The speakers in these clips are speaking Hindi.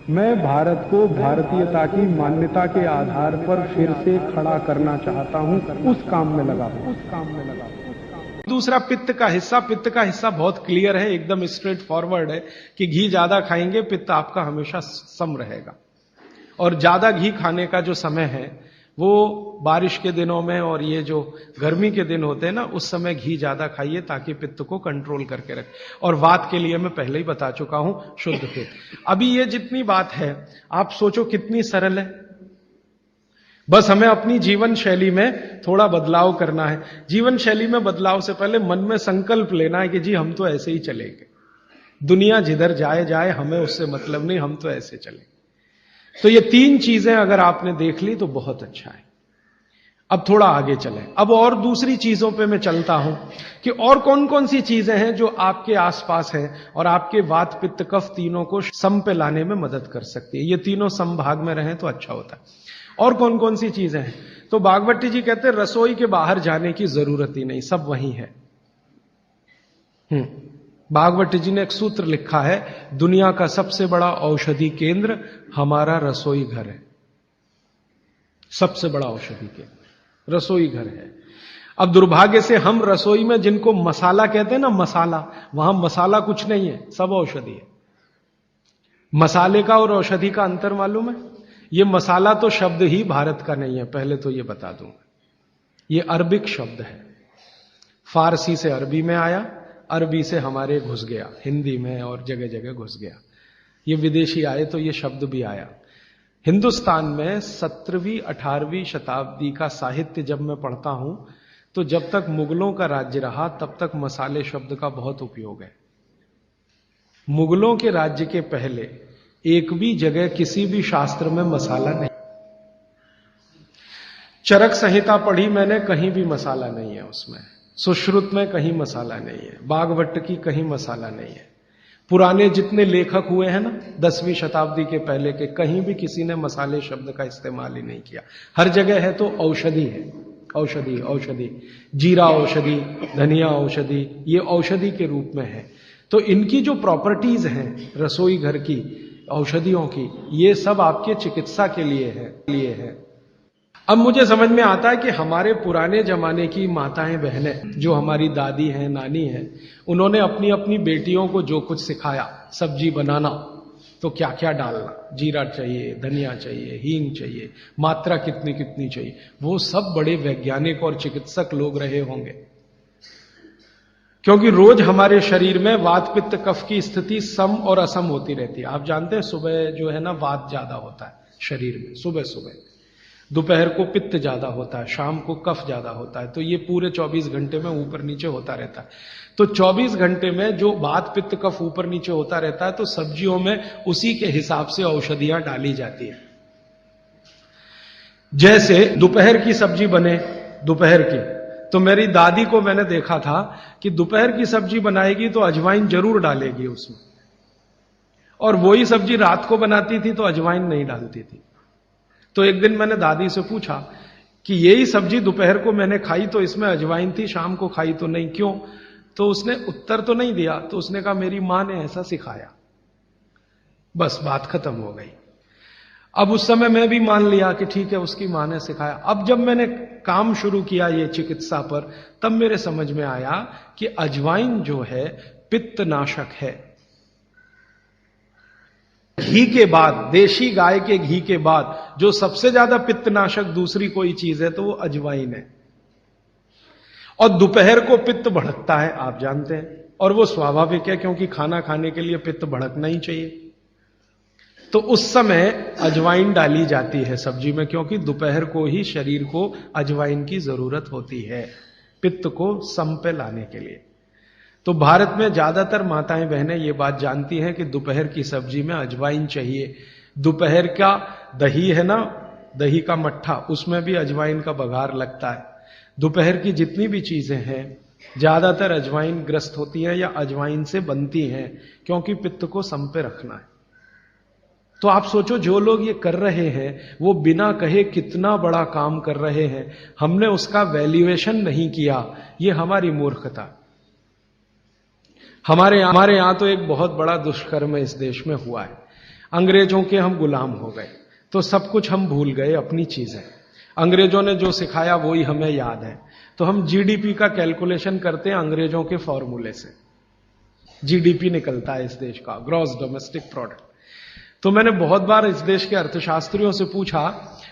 मैं भारत को भारतीयता की मान्यता के आधार पर फिर से खड़ा करना चाहता हूं, उस काम में लगा हूं। दूसरा पित्त का हिस्सा बहुत क्लियर है, एकदम स्ट्रेट फॉरवर्ड है कि घी ज्यादा खाएंगे पित्त आपका हमेशा सम रहेगा। और ज्यादा घी खाने का जो समय है वो बारिश के दिनों में और ये जो गर्मी के दिन होते हैं ना, उस समय घी ज्यादा खाइए ताकि पित्त को कंट्रोल करके रखे। और वात के लिए मैं पहले ही बता चुका हूं, शुद्ध पित्त। अभी ये जितनी बात है आप सोचो कितनी सरल है। बस हमें अपनी जीवन शैली में थोड़ा बदलाव करना है। जीवन शैली में बदलाव से पहले मन में संकल्प लेना है कि जी हम तो ऐसे ही चलेंगे, दुनिया जिधर जाए जाए हमें उससे मतलब नहीं, हम तो ऐसे चलेंगे। तो ये तीन चीजें अगर आपने देख ली तो बहुत अच्छा है। अब थोड़ा आगे चलें। अब और दूसरी चीजों पे मैं चलता हूं कि और कौन कौन सी चीजें हैं जो आपके आसपास हैं और आपके वात पित्त कफ तीनों को सम पे लाने में मदद कर सकती है। ये तीनों समभाग में रहें तो अच्छा होता है। और कौन कौन सी चीजें हैं? तो भागवती जी कहते हैं रसोई के बाहर जाने की जरूरत ही नहीं, सब वहीं है। भागवती जी ने एक सूत्र लिखा है, दुनिया का सबसे बड़ा औषधि केंद्र हमारा रसोई घर है। सबसे बड़ा औषधि केंद्र रसोई घर है। अब दुर्भाग्य से हम रसोई में जिनको मसाला कहते हैं ना, मसाला, वहां मसाला कुछ नहीं है, सब औषधि है। मसाले का और औषधि का अंतर मालूम है? ये मसाला तो शब्द ही भारत का नहीं है, पहले तो ये बता दूं। ये अरबिक शब्द है, फारसी से अरबी में आया, अरबी से हमारे घुस गया, हिंदी में और जगह जगह घुस गया। ये विदेशी आए तो ये शब्द भी आया। हिंदुस्तान में 17वीं 18वीं शताब्दी का साहित्य जब मैं पढ़ता हूं तो जब तक मुगलों का राज्य रहा तब तक मसाले शब्द का बहुत उपयोग है। मुगलों के राज्य के पहले एक भी जगह किसी भी शास्त्र में मसाला नहीं। चरक संहिता पढ़ी मैंने, कहीं भी मसाला नहीं है उसमें। सुश्रुत में कहीं मसाला नहीं है, बागभट्ट की कहीं मसाला नहीं है। पुराने जितने लेखक हुए हैं ना 10वीं शताब्दी के पहले के, कहीं भी किसी ने मसाले शब्द का इस्तेमाल ही नहीं किया। हर जगह है तो औषधि है, औषधि औषधि, जीरा औषधि, धनिया औषधि, ये औषधि के रूप में है। तो इनकी जो प्रॉपर्टीज हैं रसोई घर की औषधियों की, ये सब आपके चिकित्सा के लिए है। अब मुझे समझ में आता है कि हमारे पुराने जमाने की माताएं बहनें, जो हमारी दादी हैं, नानी हैं, उन्होंने अपनी अपनी बेटियों को जो कुछ सिखाया, सब्जी बनाना तो क्या क्या डालना, जीरा चाहिए, धनिया चाहिए, हींग चाहिए, मात्रा कितनी कितनी चाहिए, वो सब बड़े वैज्ञानिक और चिकित्सक लोग रहे होंगे। क्योंकि रोज हमारे शरीर में वात पित्त कफ की स्थिति सम और असम होती रहती है। आप जानते हैं सुबह जो है ना वात ज्यादा होता है शरीर में, सुबह सुबह। दोपहर को पित्त ज्यादा होता है, शाम को कफ ज्यादा होता है। तो ये पूरे 24 घंटे में ऊपर नीचे होता रहता है। तो 24 घंटे में जो वात पित्त कफ ऊपर नीचे होता रहता है, तो सब्जियों में उसी के हिसाब से औषधियां डाली जाती है। जैसे दोपहर की सब्जी बने, दोपहर की, तो मेरी दादी को मैंने देखा था कि दोपहर की सब्जी बनाएगी तो अजवाइन जरूर डालेगी उसमें, और वही सब्जी रात को बनाती थी तो अजवाइन नहीं डालती थी। तो एक दिन मैंने दादी से पूछा कि यही सब्जी दोपहर को मैंने खाई तो इसमें अजवाइन थी, शाम को खाई तो नहीं, क्यों? तो उसने उत्तर तो नहीं दिया। तो उसने कहा मेरी मां ने ऐसा सिखाया। बस बात खत्म हो गई। अब उस समय मैं भी मान लिया कि ठीक है, उसकी मां ने सिखाया। अब जब मैंने काम शुरू किया ये चिकित्सा पर, तब मेरे समझ में आया कि अजवाइन जो है पित्तनाशक है। घी के बाद, देशी गाय के घी के बाद जो सबसे ज्यादा पित्तनाशक दूसरी कोई चीज है तो वो अजवाइन है। और दोपहर को पित्त भड़कता है, आप जानते हैं, और वो स्वाभाविक है क्योंकि खाना खाने के लिए पित्त भड़कना ही चाहिए। तो उस समय अजवाइन डाली जाती है सब्जी में, क्योंकि दोपहर को ही शरीर को अजवाइन की जरूरत होती है पित्त को सम पे लाने के लिए। तो भारत में ज्यादातर माताएं बहनें ये बात जानती हैं कि दोपहर की सब्जी में अजवाइन चाहिए। दोपहर का दही है ना, दही का मट्ठा, उसमें भी अजवाइन का बघार लगता है। दोपहर की जितनी भी चीजें हैं ज्यादातर अजवाइन ग्रस्त होती हैं या अजवाइन से बनती हैं, क्योंकि पित्त को सम पे रखना है। तो आप सोचो जो लोग ये कर रहे हैं वो बिना कहे कितना बड़ा काम कर रहे हैं, हमने उसका वैल्यूएशन नहीं किया, ये हमारी मूर्खता। हमारे यहां तो एक बहुत बड़ा दुष्कर्म इस देश में हुआ है। अंग्रेजों के हम गुलाम हो गए, तो सब कुछ हम भूल गए, अपनी चीजें। अंग्रेजों ने जो सिखाया वही हमें याद है। तो हम जीडीपी का कैलकुलेशन करते हैं अंग्रेजों के फॉर्मूले से। जीडीपी निकलता है इस देश का, ग्रॉस डोमेस्टिक प्रोडक्ट। तो मैंने बहुत बार इस देश के अर्थशास्त्रियों से पूछा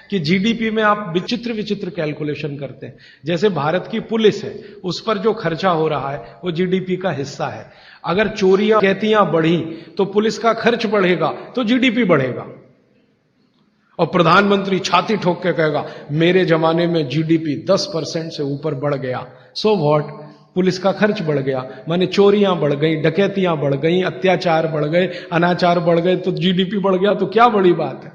कि जीडीपी में आप विचित्र विचित्र कैलकुलेशन करते हैं। जैसे भारत की पुलिस है, उस पर जो खर्चा हो रहा है वो जीडीपी का हिस्सा है। अगर चोरियां डकैतियां बढ़ी तो पुलिस का खर्च बढ़ेगा तो जीडीपी बढ़ेगा। और प्रधानमंत्री छाती ठोक के कहेगा मेरे जमाने में जीडीपी 10% से ऊपर बढ़ गया। सो व्हाट, पुलिस का खर्च बढ़ गया, माने चोरियां बढ़ गई, डकैतियां बढ़ गई, अत्याचार बढ़ गए, अनाचार बढ़ गए, तो जीडीपी बढ़ गया, तो क्या बड़ी बात है।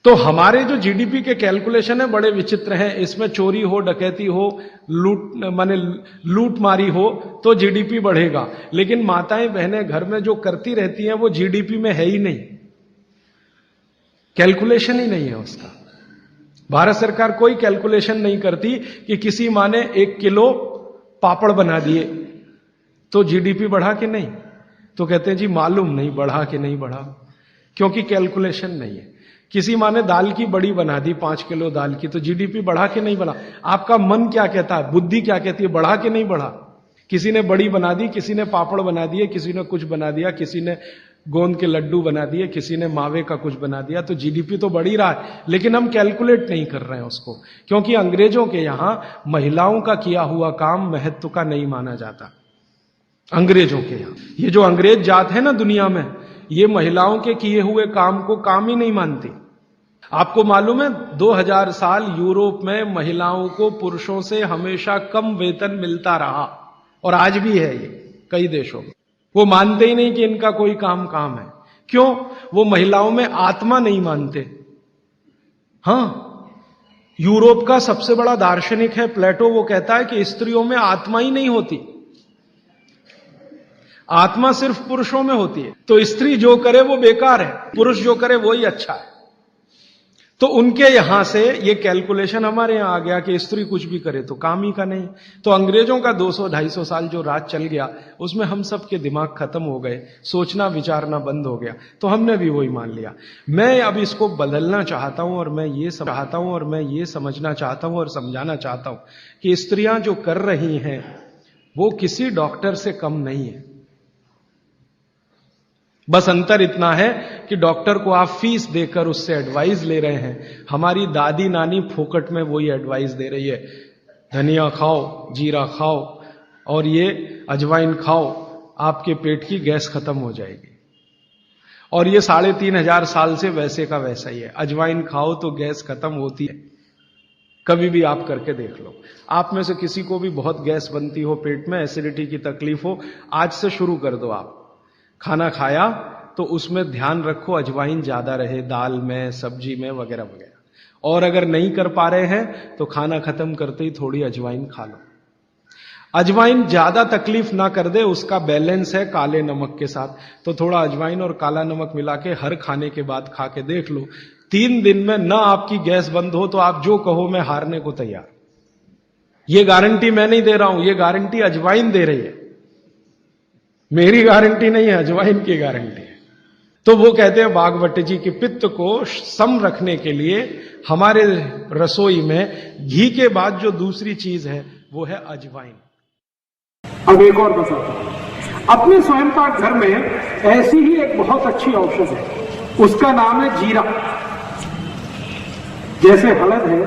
तो हमारे जो जीडीपी के कैलकुलेशन है बड़े विचित्र हैं। इसमें चोरी हो, डकैती हो, लूट मारी हो तो जीडीपी बढ़ेगा, लेकिन माताएं बहनें घर में जो करती रहती हैं वो जीडीपी में है ही नहीं, कैलकुलेशन ही नहीं है उसका। भारत सरकार कोई कैलकुलेशन नहीं करती कि किसी माँ ने 1 किलो पापड़ बना दिए तो जीडीपी बढ़ा कि नहीं, तो कहते हैं जी मालूम नहीं बढ़ा कि नहीं बढ़ा, क्योंकि कैलकुलेशन नहीं है। किसी माँ ने दाल की बड़ी बना दी, 5 किलो दाल की, तो जीडीपी बढ़ा कि नहीं बढ़ा। आपका मन क्या कहता है, बुद्धि क्या कहती है, बढ़ा कि नहीं बढ़ा। किसी ने बड़ी बना दी, किसी ने पापड़ बना दिए, किसी ने कुछ बना दिया, किसी ने गोंद के लड्डू बना दिए, किसी ने मावे का कुछ बना दिया, तो जीडीपी तो बढ़ ही रहा है, लेकिन हम कैलकुलेट नहीं कर रहे हैं उसको, क्योंकि अंग्रेजों के यहां महिलाओं का किया हुआ काम महत्व का नहीं माना जाता। अंग्रेजों के यहां ये जो अंग्रेज जात है ना दुनिया में, ये महिलाओं के किए हुए काम को काम ही नहीं मानती। आपको मालूम है 2000 साल यूरोप में महिलाओं को पुरुषों से हमेशा कम वेतन मिलता रहा, और आज भी है ये कई देशों में। वो मानते ही नहीं कि इनका कोई काम है। क्यों? वो महिलाओं में आत्मा नहीं मानते। हां, यूरोप का सबसे बड़ा दार्शनिक है प्लेटो, वो कहता है कि स्त्रियों में आत्मा ही नहीं होती, आत्मा सिर्फ पुरुषों में होती है। तो स्त्री जो करे वो बेकार है, पुरुष जो करे वो ही अच्छा है। तो उनके यहां से ये कैलकुलेशन हमारे यहां आ गया कि स्त्री कुछ भी करे तो काम ही का नहीं। तो अंग्रेजों का 200-250 साल जो राज चल गया उसमें हम सब के दिमाग खत्म हो गए, सोचना विचारना बंद हो गया, तो हमने भी वही मान लिया। मैं अब इसको बदलना चाहता हूं और मैं ये समझना चाहता हूं और समझाना चाहता हूं कि स्त्रियां जो कर रही हैं वो किसी डॉक्टर से कम नहीं है। बस अंतर इतना है कि डॉक्टर को आप फीस देकर उससे एडवाइस ले रहे हैं, हमारी दादी नानी फोकट में वही एडवाइस दे रही है, धनिया खाओ, जीरा खाओ और ये अजवाइन खाओ, आपके पेट की गैस खत्म हो जाएगी। और ये 3500 साल से वैसे का वैसा ही है, अजवाइन खाओ तो गैस खत्म होती है। कभी भी आप करके देख लो। आप में से किसी को भी बहुत गैस बनती हो, पेट में एसिडिटी की तकलीफ हो, आज से शुरू कर दो। आप खाना खाया तो उसमें ध्यान रखो अजवाइन ज्यादा रहे, दाल में, सब्जी में, वगैरह वगैरह। और अगर नहीं कर पा रहे हैं तो खाना खत्म करते ही थोड़ी अजवाइन खा लो। अजवाइन ज्यादा तकलीफ ना कर दे, उसका बैलेंस है काले नमक के साथ, तो थोड़ा अजवाइन और काला नमक मिला के हर खाने के बाद खा के देख लो। 3 दिन में ना आपकी गैस बंद हो तो आप जो कहो मैं हारने को तैयार। ये गारंटी मैं नहीं दे रहा हूं, ये गारंटी अजवाइन दे रही है, मेरी गारंटी नहीं है, अजवाइन की गारंटी है। तो वो कहते हैं बागवट जी कि पित्त को सम रखने के लिए हमारे रसोई में घी के बाद जो दूसरी चीज है वो है अजवाइन। अब एक और बताता हूं, अपने स्वयं पाक घर में ऐसी ही एक बहुत अच्छी औषध है, उसका नाम है जीरा। जैसे हलद है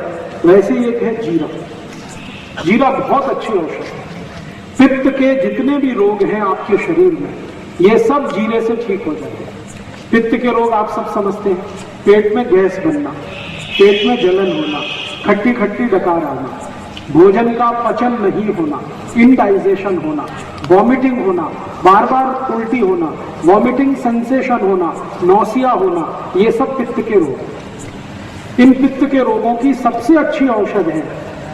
वैसे ही एक है जीरा। जीरा बहुत अच्छी औषध है। पित्त के जितने भी रोग हैं आपके शरीर में, ये सब जीरे से ठीक हो जाते हैं। पित्त के रोग आप सब समझते हैं, पेट में गैस बनना, पेट में जलन होना, खट्टी खट्टी डकार आना, भोजन का पचन नहीं होना, इनडाइजेशन होना, वॉमिटिंग होना, बार बार उल्टी होना, वॉमिटिंग सेंसेशन होना, नौसिया होना, ये सब पित्त के रोग। इन पित्त के रोगों की सबसे अच्छी औषध है,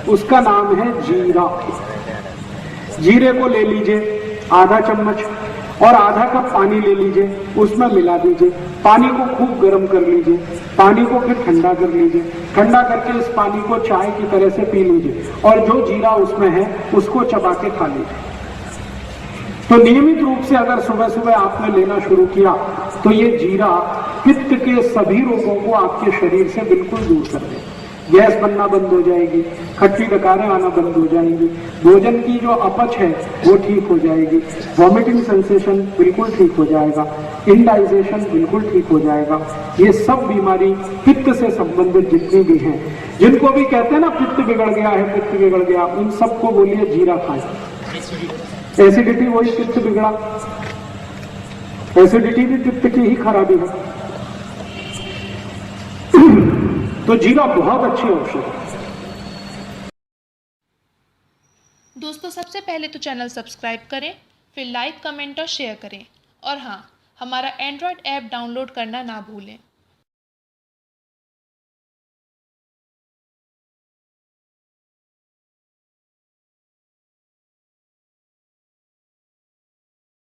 उसका नाम है जीरा। जीरे को ले लीजिए आधा चम्मच और आधा कप पानी ले लीजिए, उसमें मिला दीजिए, पानी को खूब गर्म कर लीजिए, पानी को फिर ठंडा कर लीजिए, ठंडा करके इस पानी को चाय की तरह से पी लीजिए और जो जीरा उसमें है उसको चबा के खा लीजिए। तो नियमित रूप से अगर सुबह सुबह आपने लेना शुरू किया तो ये जीरा पित्त के सभी रोगों को आपके शरीर से बिल्कुल दूर कर देगा। गैस बनना बंद हो जाएगी, खट्टी डकारें आना बंद हो जाएंगी, भोजन की जो अपच है वो ठीक हो जाएगी, वॉमिटिंग सेंसेशन बिल्कुल ठीक हो जाएगा, इंडाइजेशन बिल्कुल ठीक हो जाएगा। ये सब बीमारी पित्त से संबंधित जितनी भी हैं, जिनको भी कहते हैं ना पित्त बिगड़ गया है, पित्त बिगड़ गया, उन सबको बोलिए जीरा खाएं। एसिडिटी वही पित्त बिगड़ा, एसिडिटी भी पित्त की ही खराबी है। तो जीरा बहुत अच्छी औषध है। दोस्तों सबसे पहले तो चैनल सब्सक्राइब करें, फिर लाइक, कमेंट और शेयर करें। और हाँ, हमारा एंड्रॉयड ऐप डाउनलोड करना ना भूलें।